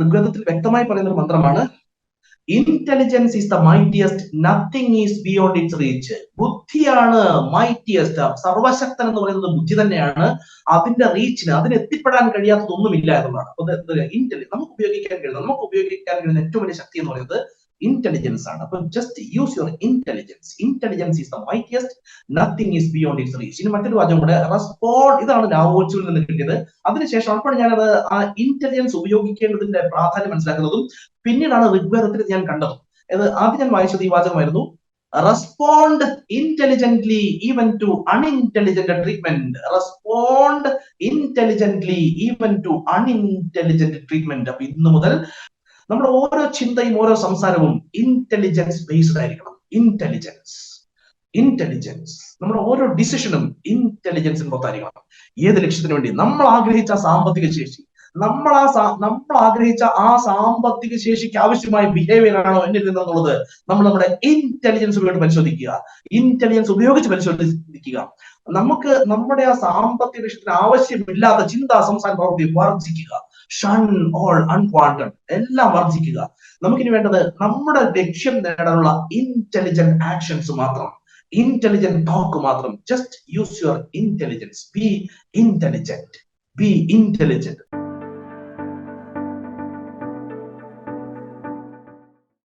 ഋഗ്വേദത്തിൽ വ്യക്തമായി പറയുന്ന ഒരു മന്ത്രമാണ്, intelligence is the mightiest, nothing is beyond it's reach. ബുദ്ധിയാണ് മൈറ്റിയസ്റ്റ്, സർവശക്തൻ എന്ന് പറയുന്നത് ബുദ്ധി തന്നെയാണ്. അതിന്റെ റീച്ചിന്, അതിന് എത്തിപ്പെടാൻ കഴിയാത്തതൊന്നുമില്ല എന്നുള്ളതാണ്. നമുക്ക് ഉപയോഗിക്കാൻ കഴിയുന്ന ഏറ്റവും വലിയ ശക്തി എന്ന് പറയുന്നത് ഇന്റലിജൻസ് ആണ്. അപ്പൊ just use your intelligence. Intelligence is the mightiest, nothing is beyond it's reach. ഇനി മറ്റൊരു വാചകം കൂടെ, റെസ്പോണ്ട്. ഇതാണ് ലാവോച്ചുവിൽ നിന്ന് കിട്ടിയത്. അതിനുശേഷം അപ്പോൾ ഞാനത് ആ ഇന്റലിജൻസ് ഉപയോഗിക്കേണ്ടതിന്റെ പ്രാധാന്യം മനസ്സിലാക്കുന്നതും പിന്നീടാണ് ഋഗ്വേദത്തിൽ ഞാൻ കണ്ടത്. ആദ്യം ഞാൻ വായിച്ചത് ഈ വാചകമായിരുന്നു, respond intelligently even to unintelligent treatment. Respond intelligently even to unintelligent treatment. അപ്പൊ ഇന്നു മുതൽ നമ്മുടെ ഓരോ ചിന്തയും ഓരോ സംസാരവും ഇന്റലിജൻസ് ബേസ്ഡ് ആയിരിക്കണം. ഇന്റലിജൻസ് നമ്മുടെ ഓരോ ഡിസിഷനും ഇന്റലിജൻസിന് പുറത്തായിരിക്കണം. ഏത് ലക്ഷ്യത്തിന് വേണ്ടി? നമ്മൾ ആഗ്രഹിച്ച സാമ്പത്തിക ശേഷി, നമ്മൾ ആഗ്രഹിച്ച ആ സാമ്പത്തിക ശേഷിക്ക് ആവശ്യമായ ബിഹേവിയർ ആണോ എന്നിൽ നിന്നുള്ളത് നമ്മൾ നമ്മുടെ ഇന്റലിജൻസ് ഉപയോഗിച്ച് പരിശോധിക്കുക. ഇന്റലിജൻസ് ഉപയോഗിച്ച് പരിശോധിക്കുക. നമുക്ക് നമ്മുടെ ആ സാമ്പത്തിക ലക്ഷ്യത്തിന് ആവശ്യമില്ലാത്ത ചിന്ത, സംസാരം, പ്രവൃത്തി വർജിക്കുക. ഷൻ ഓൾ അൺവാണ്ടഡ്, എല്ലാം വർജിക്കുക. നമുക്കിനി വേണ്ടത് നമ്മുടെ ലക്ഷ്യം നേടാനുള്ള ഇന്റലിജന്റ് ആക്ഷൻസ് മാത്രം, ഇന്റലിജന്റ് ടോക്ക് മാത്രം. Just use your intelligence. B intelligent.